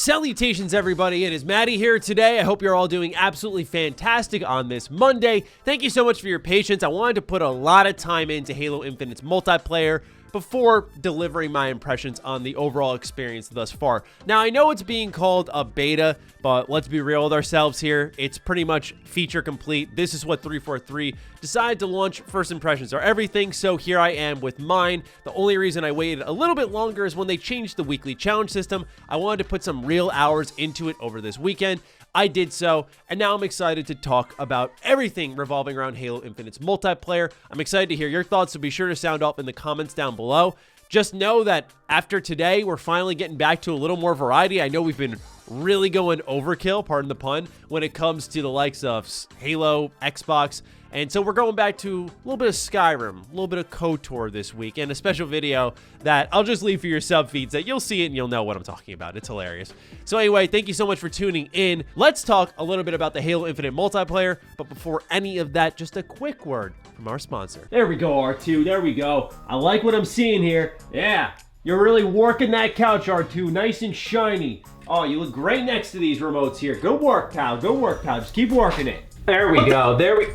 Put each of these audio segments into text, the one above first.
Salutations, everybody. It is Matty here today. I hope you're all doing absolutely fantastic on this Monday. Thank you so much for your patience. I wanted to put a lot of time into Halo Infinite's multiplayer before delivering my impressions on the overall experience thus far. Now, I know it's being called a beta, but let's be real with ourselves here. It's pretty much feature complete. This is what 343 decided to launch. First impressions are everything, so here I am with mine. The only reason I waited a little bit longer is when they changed the weekly challenge system. I wanted to put some real hours into it over this weekend. I did so, and now I'm excited to talk about everything revolving around Halo Infinite's multiplayer. I'm excited to hear your thoughts, so be sure to sound off in the comments down below. Just know that after today, we're finally getting back to a little more variety. I know we've been really going overkill, pardon the pun, when it comes to the likes of Halo, Xbox, and so we're going back to a little bit of Skyrim, a little bit of KOTOR this week, and a special video that I'll just leave for your sub feeds that you'll see it and you'll know what I'm talking about. It's hilarious. So anyway, thank you so much for tuning in. Let's talk a little bit about the Halo Infinite multiplayer, but before any of that, just a quick word from our sponsor. There we go, R2. There we go. I like what I'm seeing here. Yeah, you're really working that couch, R2. Nice and shiny. Oh, you look great next to these remotes here. Good work, pal. Good work, pal. Just keep working it. There we go. There we...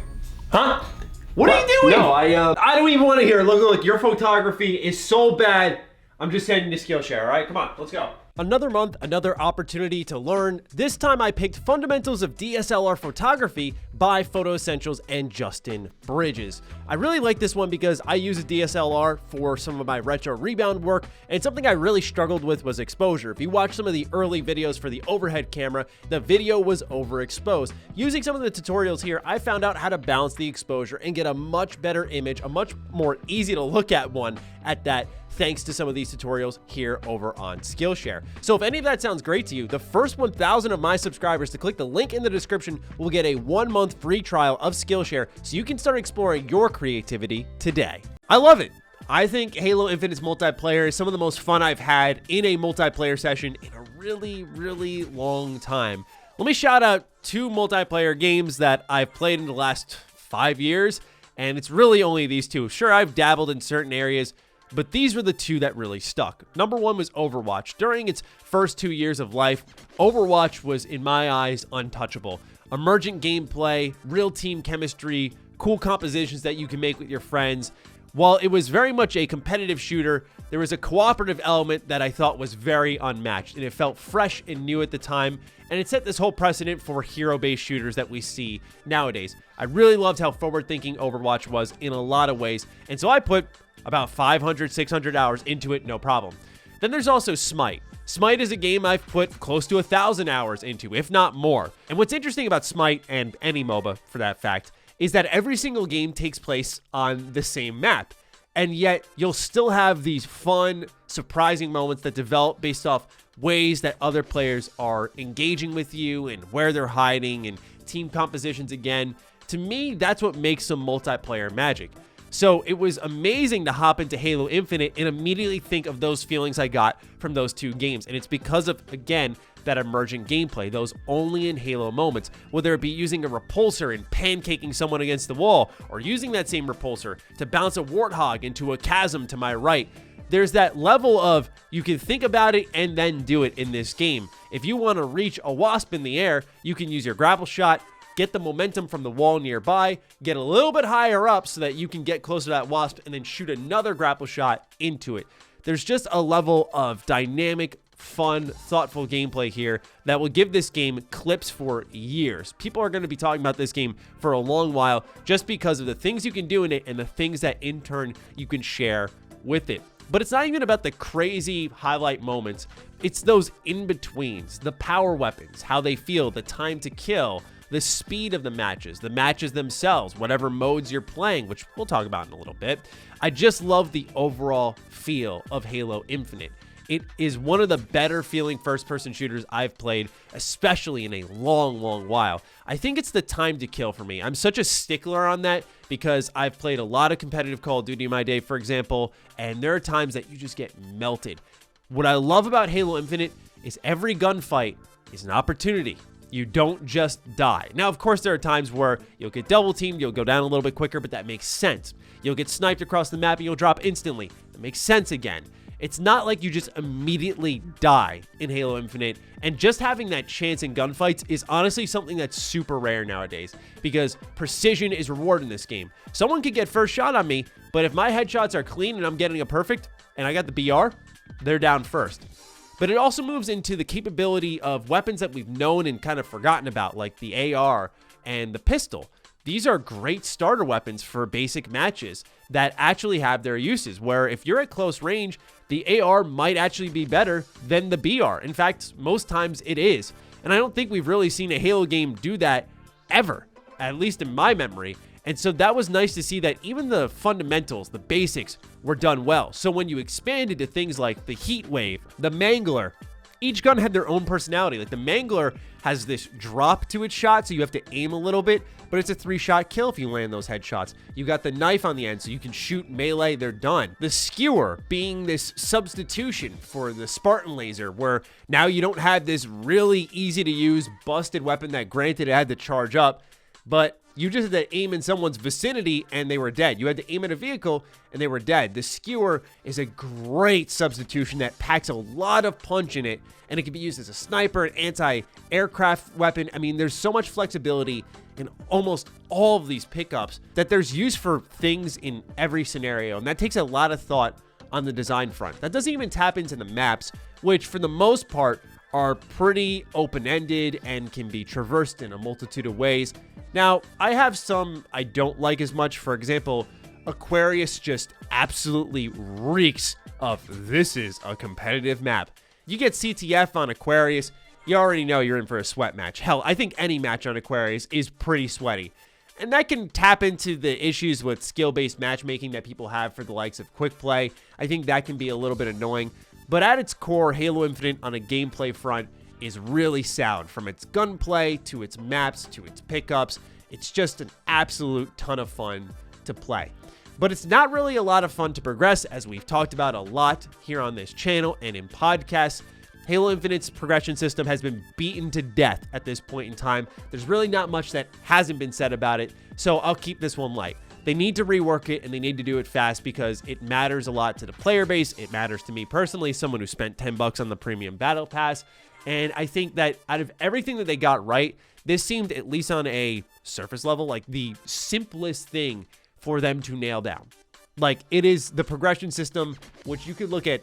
Huh? What are you doing? No, I don't even want to hear it. Look, your photography is so bad. I'm just heading to Skillshare, all right? Come on, let's go. Another month, another opportunity to learn. This time I picked Fundamentals of DSLR Photography by Photo Essentials and Justin Bridges. I really like this one because I use a DSLR for some of my retro rebound work, and something I really struggled with was exposure. If you watch some of the early videos for the overhead camera, the video was overexposed. Using some of the tutorials here, I found out how to balance the exposure and get a much better image, a much more easy to look at one at that, thanks to some of these tutorials here over on Skillshare. So if any of that sounds great to you, the first 1,000 of my subscribers to click the link in the description will get a 1-month free trial of Skillshare so you can start exploring your creativity today. I love it. I think Halo Infinite's multiplayer is some of the most fun I've had in a multiplayer session in a really, really long time. Let me shout out 2 multiplayer games that I've played in the last 5 years, and it's really only these 2. Sure, I've dabbled in certain areas, but these were the 2 that really stuck. Number 1 was Overwatch. During its first 2 years of life, Overwatch was, in my eyes, untouchable. Emergent gameplay, real team chemistry, cool compositions that you can make with your friends. While it was very much a competitive shooter, there was a cooperative element that I thought was very unmatched, and it felt fresh and new at the time, and it set this whole precedent for hero-based shooters that we see nowadays. I really loved how forward-thinking Overwatch was in a lot of ways, and so I put about 500, 600 hours into it, no problem. Then there's also Smite. Smite is a game I've put close to 1,000 hours into, if not more. And what's interesting about Smite, and any MOBA for that fact, is that every single game takes place on the same map. And yet, you'll still have these fun, surprising moments that develop based off ways that other players are engaging with you and where they're hiding and team compositions again. To me, that's what makes some multiplayer magic. So it was amazing to hop into Halo Infinite and immediately think of those feelings I got from those 2 games. And it's because of, again, that emergent gameplay, those only in Halo moments, whether it be using a repulsor and pancaking someone against the wall, or using that same repulsor to bounce a warthog into a chasm to my right. There's that level of you can think about it and then do it in this game. If you want to reach a wasp in the air, you can use your grapple shot, get the momentum from the wall nearby, get a little bit higher up so that you can get closer to that wasp, and then shoot another grapple shot into it. There's just a level of dynamic, fun, thoughtful gameplay here that will give this game clips for years. People are going to be talking about this game for a long while just because of the things you can do in it and the things that in turn you can share with it. But it's not even about the crazy highlight moments. It's those in-betweens, the power weapons, how they feel, the time to kill, the speed of the matches themselves, whatever modes you're playing, which we'll talk about in a little bit. I just love the overall feel of Halo Infinite. It is one of the better feeling first-person shooters I've played, especially in a long, long while. I think it's the time to kill for me. I'm such a stickler on that because I've played a lot of competitive Call of Duty in my day, for example, and there are times that you just get melted. What I love about Halo Infinite is every gunfight is an opportunity. You don't just die. Now, of course, there are times where you'll get double teamed, you'll go down a little bit quicker, but that makes sense. You'll get sniped across the map and you'll drop instantly. That makes sense again. it's not like you just immediately die in Halo Infinite, and just having that chance in gunfights is honestly something that's super rare nowadays, because precision is rewarded in this game. Someone could get first shot on me, but if my headshots are clean and I'm getting a perfect, and I got the BR, they're down first. But it also moves into the capability of weapons that we've known and kind of forgotten about, like the AR and the pistol. These are great starter weapons for basic matches that actually have their uses, where if you're at close range, the AR might actually be better than the BR. In fact, most times it is. And I don't think we've really seen a Halo game do that ever, at least in my memory. And so that was nice to see that even the fundamentals, the basics, were done well. So when you expanded to things like the Heat Wave, the Mangler, each gun had their own personality. Like the Mangler has this drop to its shot, so you have to aim a little bit, but it's a 3-shot kill if you land those headshots. You got the knife on the end, so you can shoot melee, they're done. The Skewer being this substitution for the Spartan Laser, where now you don't have this really easy to use busted weapon that, granted, it had to charge up, but you just had to aim in someone's vicinity and they were dead. You had to aim at a vehicle and they were dead. The Skewer is a great substitution that packs a lot of punch in it, and it can be used as a sniper, an anti-aircraft weapon. I mean, there's so much flexibility in almost all of these pickups that there's use for things in every scenario, and that takes a lot of thought on the design front. That doesn't even tap into the maps, which for the most part are pretty open-ended and can be traversed in a multitude of ways. Now, I have some I don't like as much. For example, Aquarius just absolutely reeks of this is a competitive map. You get CTF on Aquarius, you already know you're in for a sweat match. Hell, I think any match on Aquarius is pretty sweaty. And that can tap into the issues with skill-based matchmaking that people have for the likes of quick play. I think that can be a little bit annoying. But at its core, Halo Infinite on a gameplay front is really sound. From its gunplay to its maps to its pickups, it's just an absolute ton of fun to play. But it's not really a lot of fun to progress, as we've talked about a lot here on this channel and in podcasts. Halo Infinite's progression system has been beaten to death at this point in time. There's really not much that hasn't been said about it, so I'll keep this one light. They need to rework it, and they need to do it fast, because it matters a lot to the player base. It matters to me personally, someone who spent $10 on the premium battle pass. And I think that out of everything that they got right, this seemed, at least on a surface level, like the simplest thing for them to nail down. Like, it is the progression system, which you could look at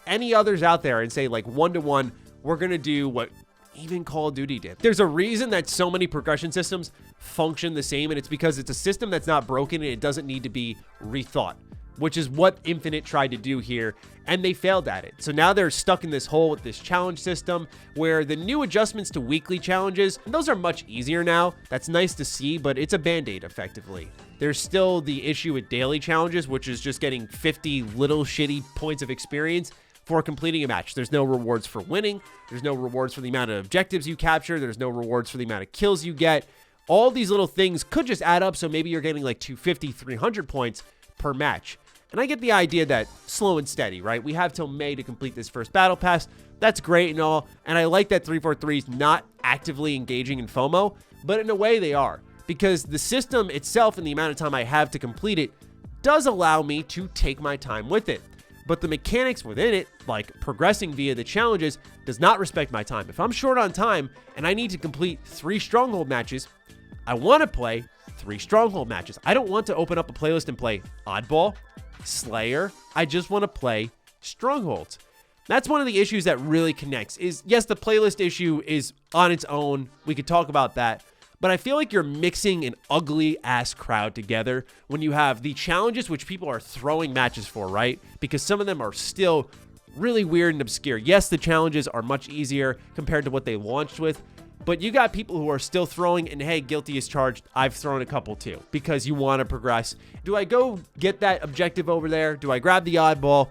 any others out there and say, like, 1-to-1, we're going to do what even Call of Duty did. There's a reason that so many progression systems function the same, and it's because it's a system that's not broken and it doesn't need to be rethought, which is what Infinite tried to do here, and they failed at it. So now they're stuck in this hole with this challenge system, where the new adjustments to weekly challenges, and those are much easier now. That's nice to see, but it's a band-aid effectively. There's still the issue with daily challenges, which is just getting 50 little shitty points of experience for completing a match. There's no rewards for winning. There's no rewards for the amount of objectives you capture. There's no rewards for the amount of kills you get. All these little things could just add up, so maybe you're getting like 250, 300 points per match. And I get the idea that slow and steady, right? We have till May to complete this first battle pass. That's great and all. And I like that 343 is not actively engaging in FOMO, but in a way they are, because the system itself and the amount of time I have to complete it does allow me to take my time with it. But the mechanics within it, like progressing via the challenges, does not respect my time. If I'm short on time and I need to complete 3 stronghold matches, I want to play 3 stronghold matches. I don't want to open up a playlist and play Oddball, Slayer. I just want to play strongholds. That's one of the issues that really connects. Is yes, the playlist issue is on its own. We could talk about that. But I feel like you're mixing an ugly-ass crowd together when you have the challenges, which people are throwing matches for, right? Because some of them are still really weird and obscure. Yes, the challenges are much easier compared to what they launched with, but you got people who are still throwing, and hey, guilty as charged. I've thrown a couple too, because you want to progress. Do I go get that objective over there? Do I grab the oddball?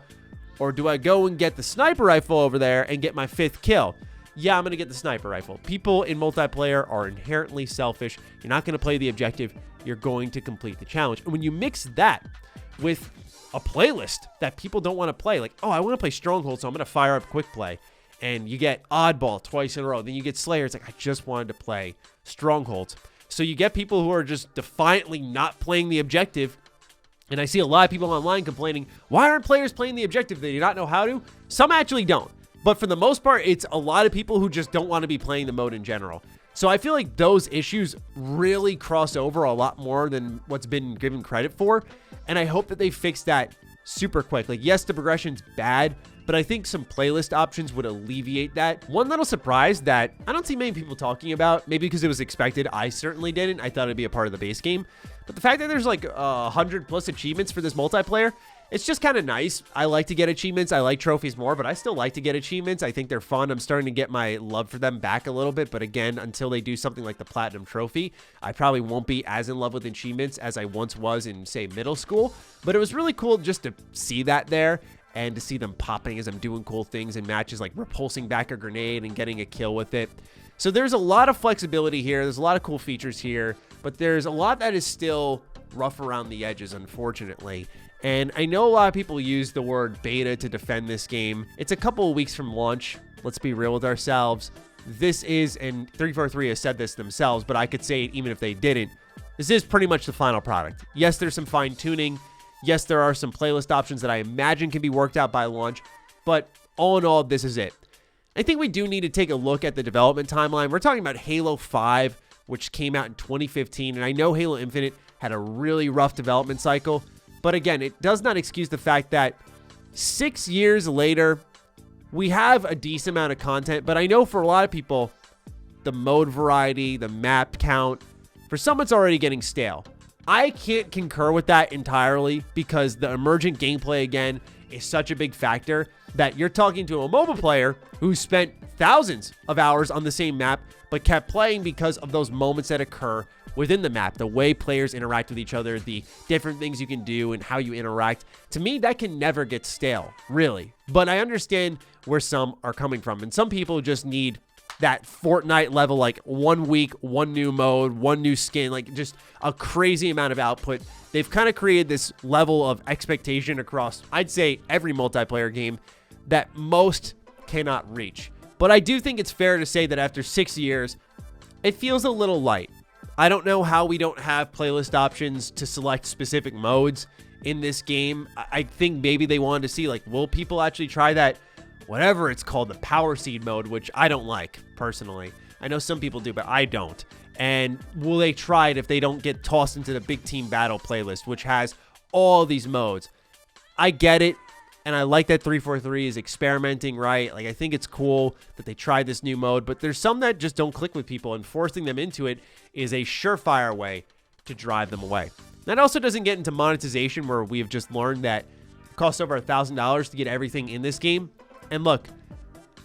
Or do I go and get the sniper rifle over there and get my 5th kill? Yeah, I'm going to get the sniper rifle. People in multiplayer are inherently selfish. You're not going to play the objective. You're going to complete the challenge. And when you mix that with a playlist that people don't want to play, like, oh, I want to play Stronghold, so I'm going to fire up Quick Play. And you get Oddball twice in a row. Then you get Slayer. It's like, I just wanted to play Strongholds. So you get people who are just defiantly not playing the objective And I see a lot of people online complaining, why aren't players playing the objective? They do not know how to. Some actually don't. But for the most part, it's a lot of people who just don't want to be playing the mode in general. So I feel like those issues really cross over a lot more than what's been given credit for. And I hope that they fix that super quick. Like, yes, the progression's bad, but I think some playlist options would alleviate that. One little surprise that I don't see many people talking about, maybe because it was expected. I certainly didn't. I thought it'd be a part of the base game. But the fact that there's like 100 plus achievements for this multiplayer, it's just kind of nice. I like to get achievements. I like trophies more, but I still like to get achievements. I think they're fun. I'm starting to get my love for them back a little bit. But again, until they do something like the Platinum Trophy, I probably won't be as in love with achievements as I once was in, say, middle school. But it was really cool just to see that there and to see them popping as I'm doing cool things in matches, like repulsing back a grenade and getting a kill with it. So there's a lot of flexibility here. There's a lot of cool features here, but there's a lot that is still rough around the edges, unfortunately. And I know a lot of people use the word beta to defend this game. It's a couple of weeks from launch. Let's be real with ourselves. This is, and 343 has said this themselves, but I could say it even if they didn't. This is pretty much the final product. Yes, there's some fine tuning. Yes, there are some playlist options that I imagine can be worked out by launch, but all in all, this is it. I think we do need to take a look at the development timeline. We're talking about Halo 5, which came out in 2015, and I know Halo Infinite had a really rough development cycle, but again, it does not excuse the fact that 6 years later, we have a decent amount of content, but I know for a lot of people, the mode variety, the map count, for some it's already getting stale. I can't concur with that entirely because the emergent gameplay, again, is such a big factor that you're talking to a mobile player who spent thousands of hours on the same map, but kept playing because of those moments that occur within the map, the way players interact with each other, the different things you can do and how you interact. To me, that can never get stale, really. But I understand where some are coming from, and some people just need that Fortnite level, like 1 week, one new mode, one new skin, like just a crazy amount of output. They've kind of created this level of expectation across, I'd say, every multiplayer game that most cannot reach. But I do think it's fair to say that after 6 years, it feels a little light. I don't know how we don't have playlist options to select specific modes in this game. I think maybe they wanted to see, like, will people actually try that, whatever it's called, the Power Seed mode, which I don't like, personally. I know some people do, but I don't. And will they try it if they don't get tossed into the Big Team Battle playlist, which has all these modes? I get it, and I like that 343 is experimenting, right? Like, I think it's cool that they tried this new mode, but there's some that just don't click with people, and forcing them into it is a surefire way to drive them away. That also doesn't get into monetization, where we have just learned that it costs over $1,000 to get everything in this game. And look,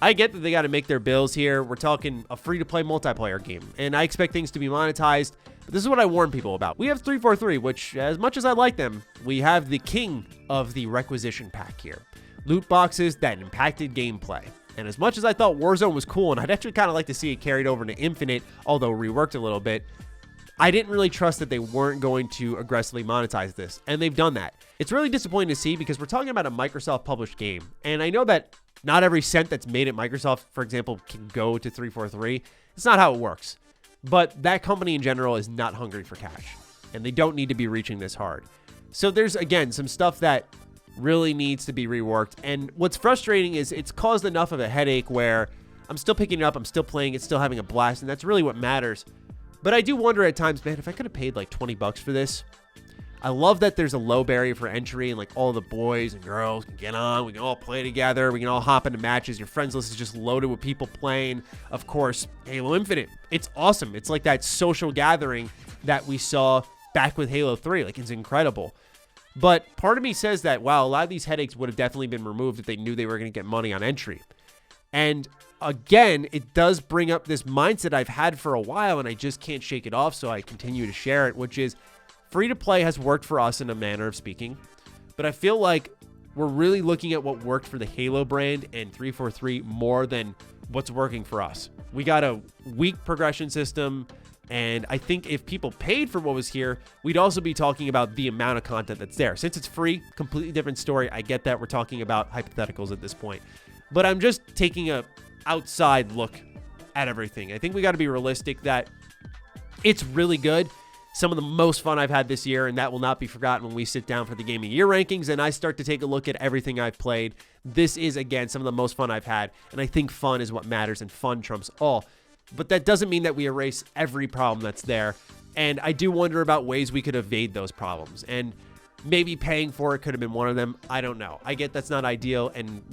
I get that they got to make their bills here. We're talking a free-to-play multiplayer game, and I expect things to be monetized. But this is what I warn people about. We have 343, which, as much as I like them, we have the king of the requisition pack here. Loot boxes that impacted gameplay. And as much as I thought Warzone was cool, and I'd actually kind of like to see it carried over to Infinite, although reworked a little bit, I didn't really trust that they weren't going to aggressively monetize this, and they've done that. It's really disappointing to see because we're talking about a Microsoft-published game, and I know that not every cent that's made at Microsoft, for example, can go to 343. It's not how it works. But that company in general is not hungry for cash, and they don't need to be reaching this hard. So there's, again, some stuff that really needs to be reworked, and what's frustrating is it's caused enough of a headache where I'm still picking it up, I'm still playing it, still having a blast, and that's really what matters. But I do wonder at times, man, if I could have paid like 20 bucks for this. I love that there's a low barrier for entry and like all the boys and girls can get on. We can all play together. We can all hop into matches. Your friends list is just loaded with people playing. Of course, Halo Infinite. It's awesome. It's like that social gathering that we saw back with Halo 3. Like, it's incredible. But part of me says that, wow, a lot of these headaches would have definitely been removed if they knew they were going to get money on entry. And again, it does bring up this mindset I've had for a while, and I just can't shake it off, so I continue to share it, which is free-to-play has worked for us in a manner of speaking, but I feel like we're really looking at what worked for the Halo brand and 343 more than what's working for us. We got a weak progression system, and I think if people paid for what was here, we'd also be talking about the amount of content that's there. Since it's free, completely different story. I get that we're talking about hypotheticals at this point, but I'm just taking a outside look at everything. I think we got to be realistic that it's really good. some of the most fun I've had this year, and that will not be forgotten when we sit down for the Game of the Year rankings and I start to take a look at everything I've played. This is, again, some of the most fun I've had, and I think fun is what matters, and fun trumps all. But that doesn't mean that we erase every problem that's there, and I do wonder about ways we could evade those problems, and maybe paying for it could have been one of them. I don't know. I get that's not ideal, and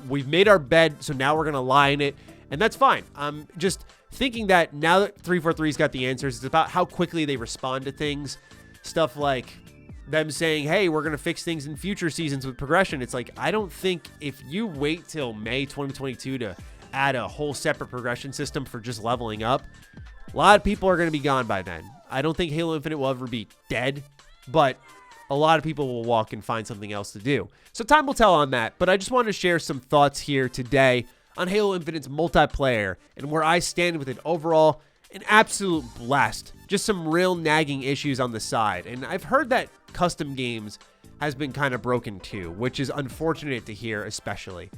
we've made our bed, so now we're going to lie in it, and that's fine. I'm just thinking that now that 343's got the answers, it's about how quickly they respond to things. Stuff like them saying, hey, we're going to fix things in future seasons with progression. It's like, I don't think if you wait till May 2022 to add a whole separate progression system for just leveling up, a lot of people are going to be gone by then. I don't think Halo Infinite will ever be dead, but a lot of people will walk and find something else to do. So time will tell on that, but I just wanted to share some thoughts here today on Halo Infinite's multiplayer and where I stand with it overall. An absolute blast. Just some real nagging issues on the side. And I've heard that custom games has been kind of broken too, which is unfortunate to hear especially.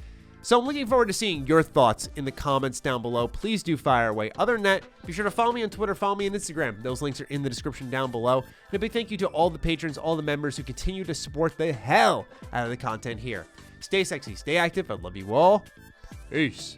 So I'm looking forward to seeing your thoughts in the comments down below. Please do fire away. Other than that, be sure to follow me on Twitter, follow me on Instagram. Those links are in the description down below. And a big thank you to all the patrons, all the members who continue to support the hell out of the content here. Stay sexy, stay active. I love you all. Peace.